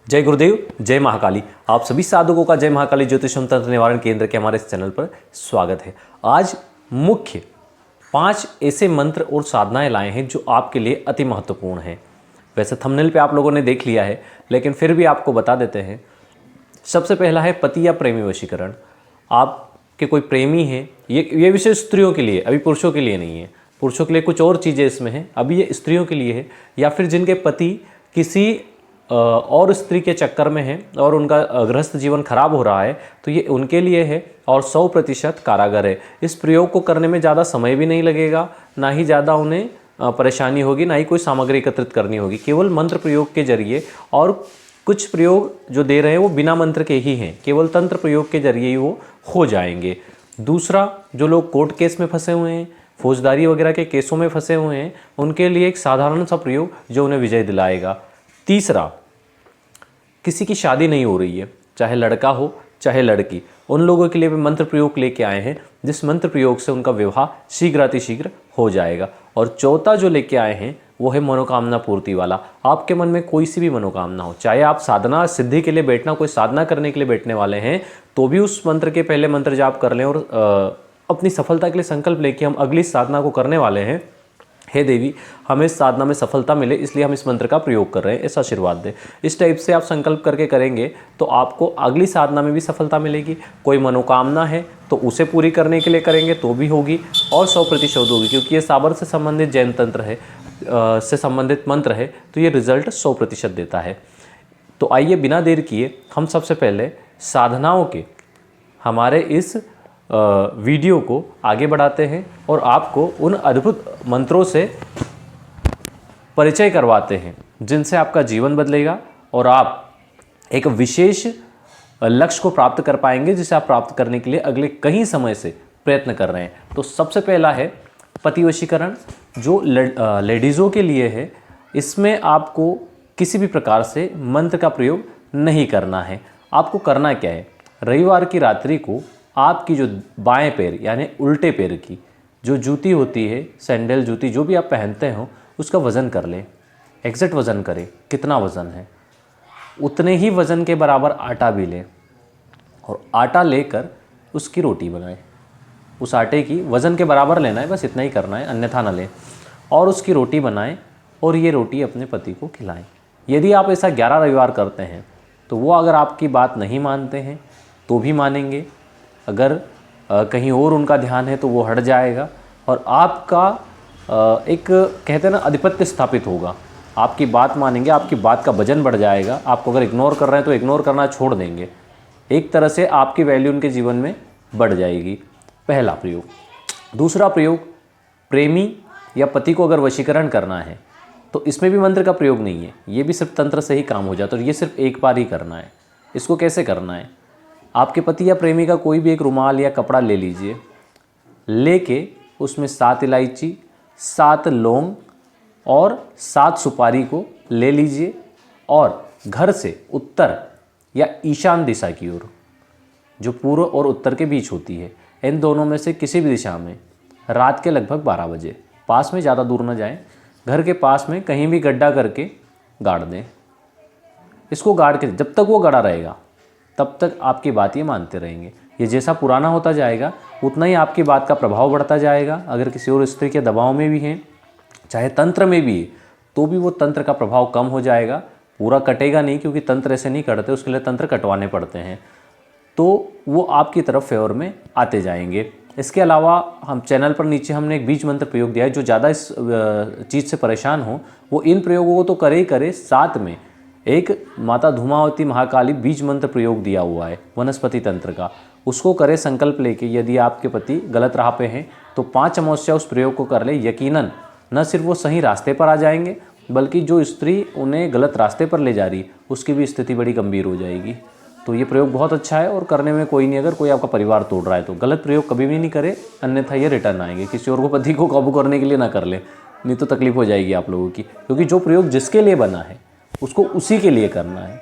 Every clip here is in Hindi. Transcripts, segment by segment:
जय गुरुदेव, जय महाकाली। आप सभी साधकों का जय महाकाली ज्योतिषम तंत्र निवारण केंद्र के हमारे इस चैनल पर स्वागत है। आज मुख्य 5 ऐसे मंत्र और साधनाएं लाए हैं जो आपके लिए अति महत्वपूर्ण हैं। वैसे थंबनेल पे आप लोगों ने देख लिया है, लेकिन फिर भी आपको बता देते हैं। सबसे पहला है पति या प्रेमी वशीकरण। आपके कोई प्रेमी है, ये विषय स्त्रियों के लिए, अभी पुरुषों के लिए नहीं है। पुरुषों के लिए कुछ और चीज़ें इसमें हैं, अभी ये स्त्रियों के लिए है। या फिर जिनके पति किसी और स्त्री के चक्कर में है और उनका गृहस्थ जीवन खराब हो रहा है, तो ये उनके लिए है और 100% कारागर है। इस प्रयोग को करने में ज़्यादा समय भी नहीं लगेगा, ना ही ज़्यादा उन्हें परेशानी होगी, ना ही कोई सामग्री एकत्रित करनी होगी। केवल मंत्र प्रयोग के जरिए, और कुछ प्रयोग जो दे रहे हैं वो बिना मंत्र के ही हैं, केवल तंत्र प्रयोग के जरिए ही वो हो जाएंगे। दूसरा, जो लोग कोर्ट केस में फंसे हुए हैं, फौजदारी वगैरह के केसों में फंसे हुए हैं, उनके लिए एक साधारण सा प्रयोग जो उन्हें विजय दिलाएगा। तीसरा, किसी की शादी नहीं हो रही है, चाहे लड़का हो चाहे लड़की, उन लोगों के लिए भी मंत्र प्रयोग लेके आए हैं, जिस मंत्र प्रयोग से उनका विवाह शीघ्रातिशीघ्र हो जाएगा। और चौथा जो लेके आए हैं वो है मनोकामना पूर्ति वाला। आपके मन में कोई सी भी मनोकामना हो, चाहे आप साधना सिद्धि के लिए बैठना, कोई साधना करने के लिए बैठने वाले हैं, तो भी उस मंत्र के पहले मंत्र जाप कर लें और अपनी सफलता के लिए संकल्प लेके हम अगली साधना को करने वाले हैं। हे देवी, हमें इस साधना में सफलता मिले, इसलिए हम इस मंत्र का प्रयोग कर रहे हैं, ऐसा आशीर्वाद दे। इस टाइप से आप संकल्प करके करेंगे तो आपको अगली साधना में भी सफलता मिलेगी। कोई मनोकामना है तो उसे पूरी करने के लिए करेंगे तो भी होगी, और 100% होगी, क्योंकि ये साबर से संबंधित जैन तंत्र है, से संबंधित मंत्र है, तो ये रिजल्ट 100% देता है। तो आइए बिना देर किए हम सबसे पहले साधनाओं के हमारे इस वीडियो को आगे बढ़ाते हैं और आपको उन अद्भुत मंत्रों से परिचय करवाते हैं जिनसे आपका जीवन बदलेगा और आप एक विशेष लक्ष्य को प्राप्त कर पाएंगे, जिसे आप प्राप्त करने के लिए अगले कई समय से प्रयत्न कर रहे हैं। तो सबसे पहला है पति वशीकरण, जो लेडीज़ों के लिए है। इसमें आपको किसी भी प्रकार से मंत्र का प्रयोग नहीं करना है। आपको करना क्या है, रविवार की रात्रि को आपकी जो बाएं पैर यानी उल्टे पैर की जो जूती होती है, सैंडल जूती जो भी आप पहनते हो, उसका वज़न कर लें। एग्जैक्ट वज़न करें, कितना वज़न है उतने ही वज़न के बराबर आटा भी लें और आटा लेकर उसकी रोटी बनाएं। उस आटे की वज़न के बराबर लेना है, बस इतना ही करना है, अन्यथा ना लें। और उसकी रोटी बनाएं और ये रोटी अपने पति को खिलाएं। यदि आप ऐसा 11 रविवार करते हैं तो वो अगर आपकी बात नहीं मानते हैं तो भी मानेंगे, अगर कहीं और उनका ध्यान है तो वो हट जाएगा और आपका एक कहते हैं ना आधिपत्य स्थापित होगा। आपकी बात मानेंगे, आपकी बात का वजन बढ़ जाएगा। आपको अगर इग्नोर कर रहे हैं तो इग्नोर करना छोड़ देंगे। एक तरह से आपकी वैल्यू उनके जीवन में बढ़ जाएगी। पहला प्रयोग। दूसरा प्रयोग, प्रेमी या पति को अगर वशीकरण करना है तो इसमें भी मंत्र का प्रयोग नहीं है, ये भी सिर्फ तंत्र से ही काम हो जाता है और ये सिर्फ एक बार ही करना है। इसको कैसे करना है, आपके पति या प्रेमी का कोई भी एक रुमाल या कपड़ा ले लीजिए, लेके उसमें 7 इलायची, 7 लौंग और 7 सुपारी को ले लीजिए और घर से उत्तर या ईशान दिशा की ओर, जो पूर्व और उत्तर के बीच होती है, इन दोनों में से किसी भी दिशा में रात के लगभग 12 बजे, पास में ज़्यादा दूर न जाएं, घर के पास में कहीं भी गड्ढा करके गाड़ दें। इसको गाड़ के जब तक वो गड़ा रहेगा तब तक आपकी बात ये मानते रहेंगे। ये जैसा पुराना होता जाएगा उतना ही आपकी बात का प्रभाव बढ़ता जाएगा। अगर किसी और स्त्री के दबाव में भी हैं, चाहे तंत्र में भी है, तो भी वो तंत्र का प्रभाव कम हो जाएगा। पूरा कटेगा नहीं, क्योंकि तंत्र ऐसे नहीं कटते, उसके लिए तंत्र कटवाने पड़ते हैं। तो वो आपकी तरफ फेवर में आते जाएंगे। इसके अलावा हम चैनल पर नीचे हमने एक बीज मंत्र प्रयोग दिया है। जो ज़्यादा इस चीज़ से परेशान हो वो इन प्रयोगों को तो करे ही करे, साथ में एक माता धूमावती महाकाली बीज मंत्र प्रयोग दिया हुआ है वनस्पति तंत्र का, उसको करे संकल्प लेके। यदि आपके पति गलत राह पे हैं तो 5 अमावस्या उस प्रयोग को कर ले, यकीनन न सिर्फ वो सही रास्ते पर आ जाएंगे, बल्कि जो स्त्री उन्हें गलत रास्ते पर ले जा रही उसकी भी स्थिति बड़ी गंभीर हो जाएगी। तो ये प्रयोग बहुत अच्छा है और करने में कोई नहीं, अगर कोई आपका परिवार तोड़ रहा है तो गलत प्रयोग कभी भी नहीं करे, अन्यथा ये रिटर्न आएंगे। किसी और को पति को काबू करने के लिए ना कर ले, नहीं तो तकलीफ हो जाएगी आप लोगों की, क्योंकि जो प्रयोग जिसके लिए बना है उसको उसी के लिए करना है।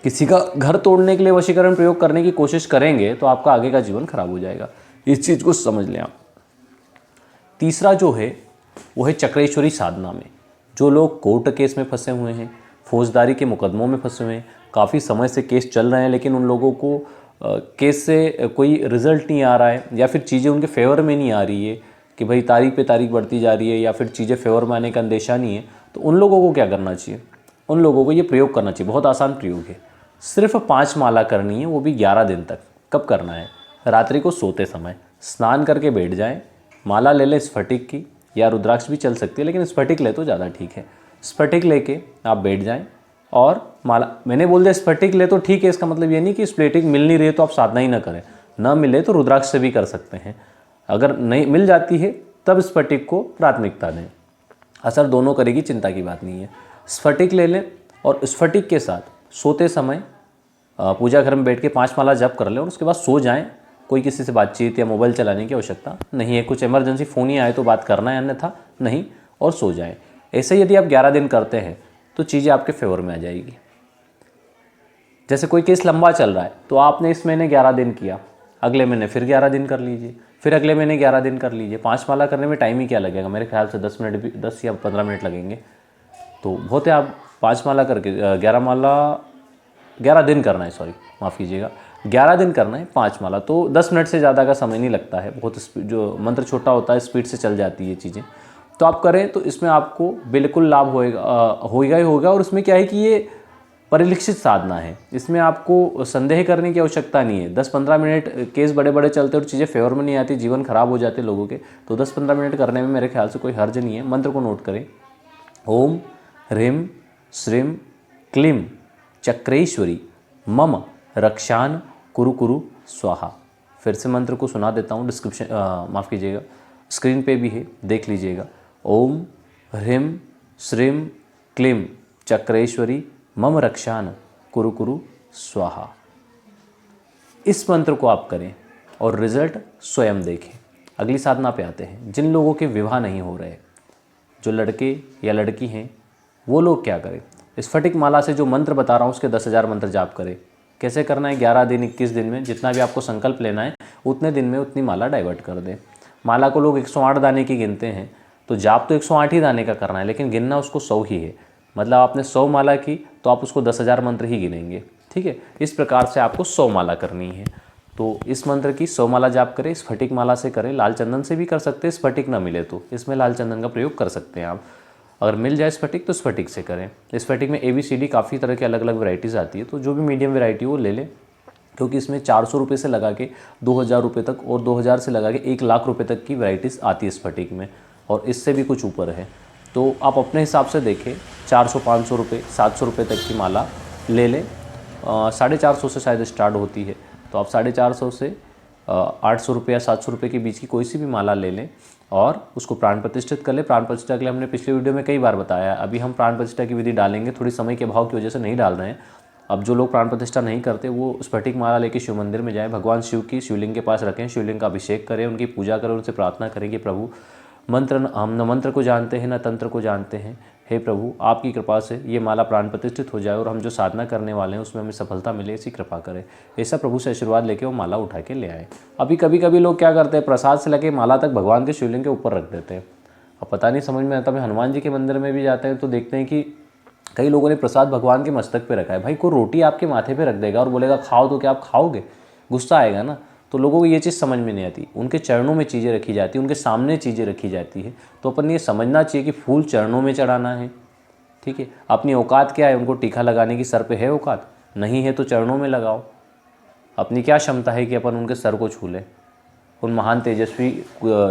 किसी का घर तोड़ने के लिए वशीकरण प्रयोग करने की कोशिश करेंगे तो आपका आगे का जीवन खराब हो जाएगा। इस चीज़ को समझ लें आप। तीसरा जो है वो है चक्रेश्वरी साधना में। जो लोग कोर्ट केस में फंसे हुए हैं, फौजदारी के मुकदमों में फंसे हुए हैं, काफ़ी समय से केस चल रहे हैं, लेकिन उन लोगों को केस से कोई रिज़ल्ट नहीं आ रहा है, या फिर चीज़ें उनके फेवर में नहीं आ रही है कि भाई तारीख पे तारीख बढ़ती जा रही है, या फिर चीज़ें फेवर में आने का अंदेशा नहीं है, तो उन लोगों को क्या करना चाहिए? उन लोगों को ये प्रयोग करना चाहिए। बहुत आसान प्रयोग है, सिर्फ 5 माला करनी है, वो भी 11 दिन तक। कब करना है? रात्रि को सोते समय स्नान करके बैठ जाएं, माला ले लें स्फटिक की, या रुद्राक्ष भी चल सकती है, लेकिन स्फटिक ले तो ज़्यादा ठीक है। स्फटिक लेके आप बैठ जाएं और माला, मैंने बोल दिया स्फटिक ले तो ठीक है, इसका मतलब ये नहीं कि स्फटिक मिल नहीं रही है तो आप साधना ही ना करें। ना मिले तो रुद्राक्ष से भी कर सकते हैं। अगर नहीं मिल जाती है तब स्फटिक को प्राथमिकता दें। असर दोनों करेगी, चिंता की बात नहीं है। स्फटिक ले लें और स्फटिक के साथ सोते समय पूजा घर में बैठ के 5 माला जप कर लें और उसके बाद सो जाएं। कोई किसी से बातचीत या मोबाइल चलाने की आवश्यकता नहीं है। कुछ इमरजेंसी फ़ोन ही आए तो बात करना है, अन्यथा नहीं, और सो जाएं। ऐसे यदि आप 11 दिन करते हैं तो चीज़ें आपके फेवर में आ जाएगी। जैसे कोई केस लंबा चल रहा है तो आपने इस महीने 11 दिन किया, अगले महीने फिर 11 दिन कर लीजिए, फिर अगले महीने 11 दिन कर लीजिए। 5 माला करने में टाइम ही क्या लगेगा? मेरे ख्याल से 10 मिनट भी, 10 या 15 मिनट लगेंगे, तो बहुत है। आप 5 माला करके 11 माला 11 दिन करना है, सॉरी माफ़ कीजिएगा, 11 दिन करना है 5 माला, तो 10 मिनट से ज़्यादा का समय नहीं लगता है। बहुत जो मंत्र छोटा होता है स्पीड से चल जाती है चीज़ें, तो आप करें तो इसमें आपको बिल्कुल लाभ होएगा ही होगा। और इसमें क्या है कि ये परिलक्षित साधना है, इसमें आपको संदेह करने की आवश्यकता नहीं है। 10-15 मिनट केस बड़े बड़े चलते और चीज़ें फेवर में नहीं आती, जीवन खराब हो जाते लोगों के, तो 10-15 मिनट करने में मेरे ख्याल से कोई हर्ज नहीं है। मंत्र को नोट करें, ओम ह्रीं श्रीं क्लीं चक्रेश्वरी मम रक्षान कुरु कुरु स्वाहा। फिर से मंत्र को सुना देता हूँ, डिस्क्रिप्शन माफ़ कीजिएगा, स्क्रीन पे भी है, देख लीजिएगा। ओम ह्रीं श्रीं क्लीं चक्रेश्वरी मम रक्षान कुरु कुरु स्वाहा। इस मंत्र को आप करें और रिजल्ट स्वयं देखें। अगली साधना पे आते हैं। जिन लोगों के विवाह नहीं हो रहे, जो लड़के या लड़की हैं, वो लोग क्या करें? स्फटिक माला से जो मंत्र बता रहा हूँ उसके 10,000 मंत्र जाप करें। कैसे करना है? 11 दिन 21 दिन में जितना भी आपको संकल्प लेना है उतने दिन में उतनी माला डाइवर्ट कर दें। माला को लोग 108 दाने की गिनते हैं, तो जाप तो 108 ही दाने का करना है, लेकिन गिनना उसको 100 ही है। मतलब आपने 100 माला की तो आप उसको 10,000 मंत्र ही गिनेंगे, ठीक है। इस प्रकार से आपको 100 माला करनी है। तो इस मंत्र की 100 माला जाप करें, स्फटिक माला से करें, लाल चंदन से भी कर सकते हैं। स्फटिक ना मिले तो इसमें लाल चंदन का प्रयोग कर सकते हैं आप। अगर मिल जाए स्फटिक तो स्फटिक से करें। स्फटिक में ABCD काफ़ी तरह की अलग अलग वैरायटीज़ आती है, तो जो भी मीडियम वैरायटी वो ले लें, क्योंकि इसमें 400 रुपये से लगा के 2,000 रुपये तक और 2,000 से लगा के 1,00,000 रुपये तक की वैरायटीज़ आती है स्फटिक में, और इससे भी कुछ ऊपर है। तो आप अपने हिसाब से देखें, 400-500 रुपये 700 रुपये तक की माला ले लें। 450 से शायद स्टार्ट होती है, तो आप 450 से 800 रुपये या 700 रुपये के बीच की कोई सी भी माला ले लें और उसको प्राण प्रतिष्ठित कर लें। प्राण प्रतिष्ठा के लिए हमने पिछले वीडियो में कई बार बताया है। अभी हम प्राण प्रतिष्ठा की विधि डालेंगे, थोड़ी समय के अभाव की वजह से नहीं डाल रहे हैं। अब जो लोग प्राण प्रतिष्ठा नहीं करते वो स्फटिक माला लेके शिव मंदिर में जाएं, भगवान शिव की शिवलिंग के पास रखें, शिवलिंग का अभिषेक करें, उनकी पूजा करें, उनसे प्रार्थना करें कि प्रभु हम न मंत्र को जानते हैं न तंत्र को जानते हैं, हे प्रभु आपकी कृपा से ये माला प्राण प्रतिष्ठित हो जाए और हम जो साधना करने वाले हैं उसमें हमें सफलता मिले, ऐसी कृपा करें। ऐसा प्रभु से आशीर्वाद लेके वो माला उठा के ले आए। अभी कभी कभी लोग क्या करते हैं, प्रसाद से लगे माला तक भगवान के शिवलिंग के ऊपर रख देते हैं। अब पता नहीं समझ में आता। मैं हनुमान जी के मंदिर में भी जाते हैं तो देखते हैं कि कई लोगों ने प्रसाद भगवान के मस्तक पे रखा है। भाई कोई रोटी आपके माथे पे रख देगा और बोलेगा खाओ, तो क्या आप खाओगे? गुस्सा आएगा ना। तो लोगों को ये चीज़ समझ में नहीं आती। उनके चरणों में चीज़ें रखी जाती है, उनके सामने चीज़ें रखी जाती है, तो अपन ये समझना चाहिए कि फूल चरणों में चढ़ाना है, ठीक है। अपनी औकात क्या है? उनको टीका लगाने की सर पे है औकात? नहीं है तो चरणों में लगाओ। अपनी क्या क्षमता है कि अपन उनके सर को छू लें? उन महान तेजस्वी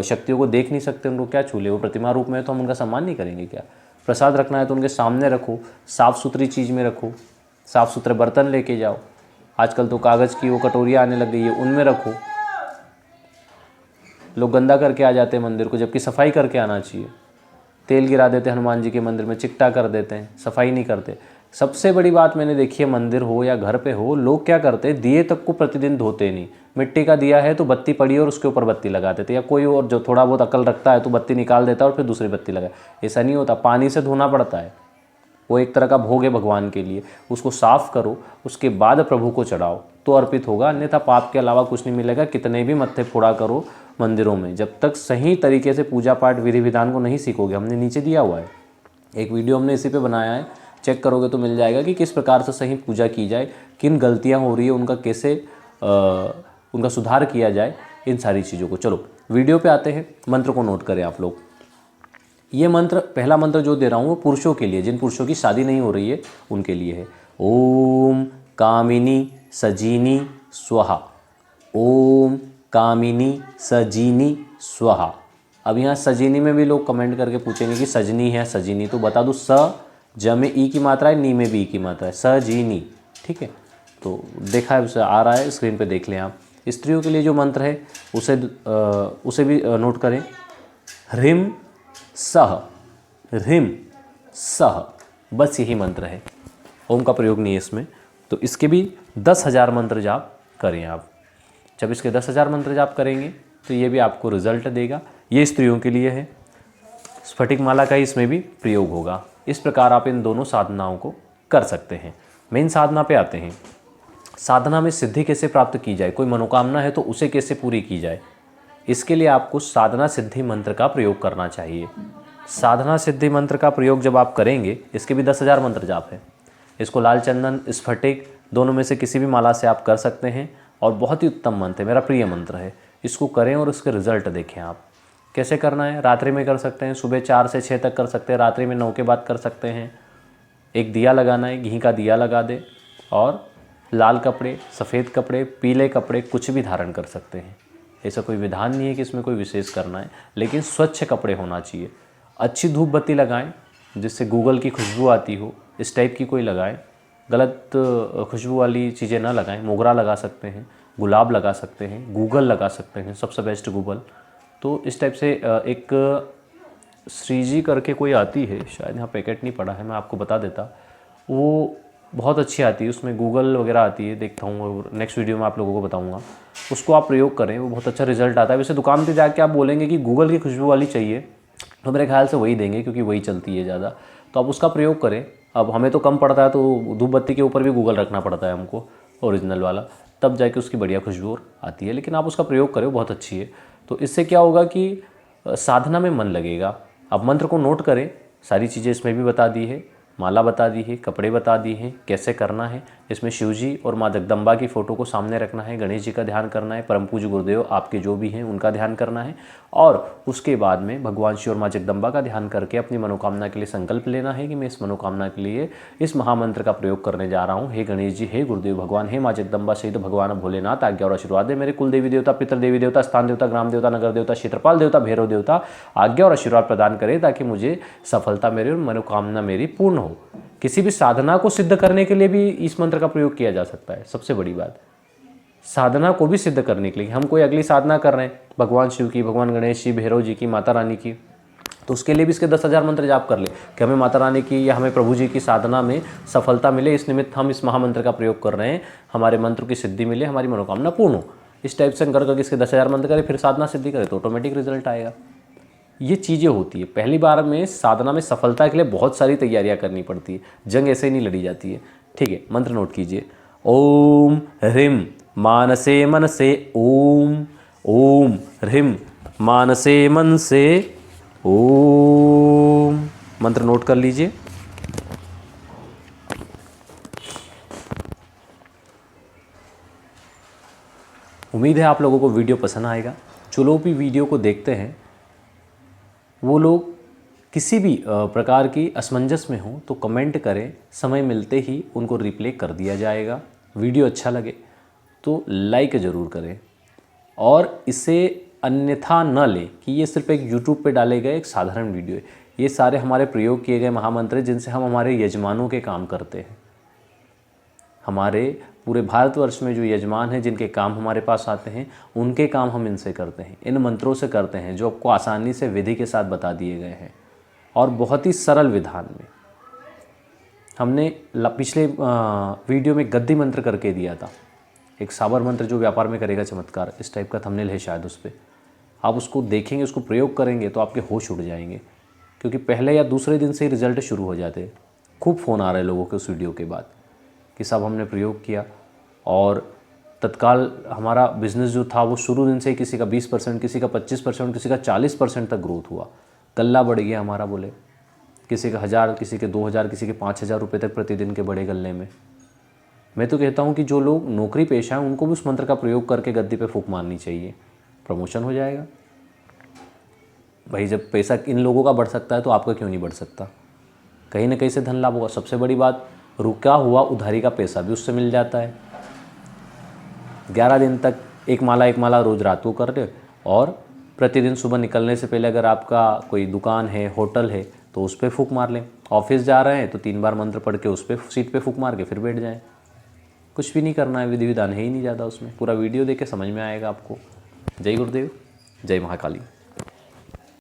शक्तियों को देख नहीं सकते, उनको क्या छू ले? वो प्रतिमा रूप में है तो हम उनका सम्मान नहीं करेंगे क्या? प्रसाद रखना है तो उनके सामने रखो, साफ़ सुथरी चीज़ में रखो, साफ़ सुथरे बर्तन लेके जाओ। आजकल तो कागज़ की वो कटोरियाँ आने लग गई है, उनमें रखो। लोग गंदा करके आ जाते हैं मंदिर को, जबकि सफाई करके आना चाहिए। तेल गिरा देते हैं हनुमान जी के मंदिर में, चिकटा कर देते हैं, सफाई नहीं करते। सबसे बड़ी बात मैंने देखी है, मंदिर हो या घर पे हो, लोग क्या करते हैं, दिए तक को प्रतिदिन धोते नहीं। मिट्टी का दिया है तो बत्ती पड़ी और उसके ऊपर बत्ती लगा देते, या कोई और जो थोड़ा बहुत अकल रखता है तो बत्ती निकाल देता है और फिर दूसरी बत्ती लगाए। ऐसा नहीं होता, पानी से धोना पड़ता है। वो एक तरह का भोग है भगवान के लिए, उसको साफ़ करो, उसके बाद प्रभु को चढ़ाओ तो अर्पित होगा, अन्यथा पाप के अलावा कुछ नहीं मिलेगा। कितने भी मत्थे फोड़ा करो मंदिरों में, जब तक सही तरीके से पूजा पाठ विधि विधान को नहीं सीखोगे। हमने नीचे दिया हुआ है एक वीडियो, हमने इसी पे बनाया है, चेक करोगे तो मिल जाएगा कि किस प्रकार से सही पूजा की जाए, किन गलतियाँ हो रही है उनका कैसे उनका सुधार किया जाए, इन सारी चीज़ों को। चलो वीडियो पे आते हैं, मंत्र को नोट करें आप लोग। ये मंत्र, पहला मंत्र जो दे रहा हूँ वो पुरुषों के लिए, जिन पुरुषों की शादी नहीं हो रही है उनके लिए है। ओम कामिनी सजीनी स्वाहा, ओम कामिनी सजीनी स्वाहा। अब यहाँ सजीनी में भी लोग कमेंट करके पूछेंगे कि सजनी है सजीनी, तो बता दूँ स ज में ई की मात्रा है, नी में भी ई की मात्रा है, सजीनी। ठीक है, तो देखा है, उसे आ रहा है स्क्रीन पे, देख लें आप। स्त्रियों के लिए जो मंत्र है उसे भी नोट करें। ह्रीम सह, ह्रीम सह, बस यही मंत्र है, ओम का प्रयोग नहीं है इसमें। तो इसके भी 10,000 मंत्र जाप करें आप। जब इसके 10,000 मंत्र जाप करेंगे तो ये भी आपको रिजल्ट देगा। ये स्त्रियों के लिए है, स्फटिक माला का ही इसमें भी प्रयोग होगा। इस प्रकार आप इन दोनों साधनाओं को कर सकते हैं। मेन साधना पे आते हैं। साधना में सिद्धि कैसे प्राप्त की जाए, कोई मनोकामना है तो उसे कैसे पूरी की जाए, इसके लिए आपको साधना सिद्धि मंत्र का प्रयोग करना चाहिए। साधना सिद्धि मंत्र का प्रयोग जब आप करेंगे, इसके भी 10,000 मंत्र जाप है। इसको लाल चंदन, स्फटिक दोनों में से किसी भी माला से आप कर सकते हैं और बहुत ही उत्तम मंत्र है, मेरा प्रिय मंत्र है। इसको करें और उसके रिजल्ट देखें आप। कैसे करना है, रात्रि में कर सकते हैं, सुबह 4 से 6 तक कर सकते हैं, रात्रि में 9 के बाद कर सकते हैं। एक दिया लगाना है, घी का दिया लगा दे, और लाल कपड़े, सफ़ेद कपड़े, पीले कपड़े कुछ भी धारण कर सकते हैं। ऐसा कोई विधान नहीं है कि इसमें कोई विशेष करना है, लेकिन स्वच्छ कपड़े होना चाहिए। अच्छी धूप बत्ती लगाएं जिससे गूगल की खुशबू आती हो, इस टाइप की कोई लगाएं। गलत खुशबू वाली चीज़ें ना लगाएं। मोगरा लगा सकते हैं, गुलाब लगा सकते हैं, गूगल लगा सकते हैं, सबसे बेस्ट गूगल। तो इस टाइप से एक श्रीजी करके कोई आती है, शायद यहाँ पैकेट नहीं पड़ा है, मैं आपको बता देता, वो बहुत अच्छी आती है, उसमें गूगल वगैरह आती है, देखता हूँ और नेक्स्ट वीडियो में आप लोगों को बताऊँगा। उसको आप प्रयोग करें, वो बहुत अच्छा रिजल्ट आता है। वैसे दुकान पे जाके आप बोलेंगे कि गूगल की खुशबू वाली चाहिए, तो मेरे ख्याल से वही देंगे क्योंकि वही चलती है ज़्यादा। तो आप उसका प्रयोग करें। अब हमें तो कम पड़ता है तो धूप बत्ती के ऊपर भी गूगल रखना पड़ता है हमको, ओरिजिनल वाला, तब जाके उसकी बढ़िया खुशबू आती है। लेकिन आप उसका प्रयोग करें, बहुत अच्छी है। तो इससे क्या होगा कि साधना में मन लगेगा। अब मंत्र को नोट करें, सारी चीज़ें इसमें भी बता दी है, माला बता दी है, कपड़े बता दिए हैं, कैसे करना है। इसमें शिव जी और माँ जगदम्बा की फ़ोटो को सामने रखना है, गणेश जी का ध्यान करना है, परम पूज्य गुरुदेव आपके जो भी हैं उनका ध्यान करना है, और उसके बाद में भगवान शिव और माँ जगदम्बा का ध्यान करके अपनी मनोकामना के लिए संकल्प लेना है कि मैं इस मनोकामना के लिए इस महामंत्र का प्रयोग करने जा रहा हूँ। हे गणेश जी, हे गुरुदेव भगवान, हे माँ जगदम्बा सहित भगवान भोलेनाथ, आज्ञा और आशीर्वाद दे। मेरे कुल देवी देवता, पितर देवी देवता, स्थान देवता, ग्राम देवता, नगर देवता, क्षेत्रपाल देवता, भैरव देवता आज्ञा और आशीर्वाद प्रदान करें ताकि मुझे सफलता मेरी और मनोकामना मेरी पूर्ण हो। किसी भी साधना को सिद्ध करने के लिए भी इस मंत्र का प्रयोग किया जा सकता है। सबसे बड़ी बात, साधना को भी सिद्ध करने के लिए, हम कोई अगली साधना कर रहे हैं भगवान शिव की, भगवान गणेश जी, भैरव जी की, माता रानी की, तो उसके लिए भी इसके 10,000 मंत्र जाप कर ले कि हमें माता रानी की या हमें प्रभु जी की साधना में सफलता मिले, इस निमित्त हम इस महामंत्र का प्रयोग कर रहे हैं, हमारे मंत्र की सिद्धि मिले, हमारी मनोकामना पूर्ण हो। इस टाइप से करके इसके 10,000 मंत्र करें, फिर साधना सिद्धि करें तो ऑटोमेटिक रिजल्ट आएगा। ये चीज़ें होती है। पहली बार में साधना में सफलता के लिए बहुत सारी तैयारियां करनी पड़ती है, जंग ऐसे ही नहीं लड़ी जाती है। ठीक है, मंत्र नोट कीजिए। ओम ह्रीम मानसे मनसे, ओम ह्रीम मानसे मनसे ओम। मंत्र नोट कर लीजिए। उम्मीद है आप लोगों को वीडियो पसंद आएगा। जो लोग भी वीडियो को देखते हैं वो लोग किसी भी प्रकार की असमंजस में हो तो कमेंट करें, समय मिलते ही उनको रिप्ले कर दिया जाएगा। वीडियो अच्छा लगे तो लाइक ज़रूर करें, और इसे अन्यथा न लें कि ये सिर्फ एक यूट्यूब पे डाले गए एक साधारण वीडियो है। ये सारे हमारे प्रयोग किए गए महामंत्र जिनसे हम हमारे यजमानों के काम करते हैं। हमारे पूरे भारतवर्ष में जो यजमान हैं, जिनके काम हमारे पास आते हैं, उनके काम हम इनसे करते हैं, इन मंत्रों से करते हैं जो आपको आसानी से विधि के साथ बता दिए गए हैं और बहुत ही सरल विधान में। हमने पिछले वीडियो में गद्दी मंत्र करके दिया था, एक साबर मंत्र जो व्यापार में करेगा चमत्कार, इस टाइप का थंबनेल है शायद उस पर। आप उसको देखेंगे, उसको प्रयोग करेंगे तो आपके होश उड़ जाएंगे, क्योंकि पहले या दूसरे दिन से ही रिजल्ट शुरू हो जाते हैं। खूब फ़ोन आ रहे हैं लोगों के उस वीडियो के बाद कि सब हमने प्रयोग किया और तत्काल हमारा बिज़नेस जो था वो शुरू दिन से ही किसी का 20%, किसी का 25%, किसी का 40% तक ग्रोथ हुआ, गल्ला बढ़ गया हमारा। बोले किसी के 1000, किसी के 2000, किसी के 5000 रुपये तक प्रतिदिन के बड़े गल्ले में। मैं तो कहता हूँ कि जो लोग नौकरी पेशा हैं उनको भी उस मंत्र का प्रयोग करके गद्दी पे फूंक मारनी चाहिए, प्रमोशन हो जाएगा। भाई जब पैसा इन लोगों का बढ़ सकता है तो आपका क्यों नहीं बढ़ सकता? कहीं ना कहीं से धन लाभ होगा। सबसे बड़ी बात, रुका हुआ उधारी का पैसा भी उससे मिल जाता है। 11 दिन तक एक माला रोज़ रात को कर ले, और प्रतिदिन सुबह निकलने से पहले अगर आपका कोई दुकान है, होटल है, तो उस पर फूंक मार लें। ऑफिस जा रहे हैं तो 3 बार मंत्र पढ़ के उस पर सीट पे फूंक मार के फिर बैठ जाएं। कुछ भी नहीं करना है, विधि विधान है ही नहीं ज़्यादा उसमें। पूरा वीडियो देख के समझ में आएगा आपको। जय गुरुदेव, जय महाकाली।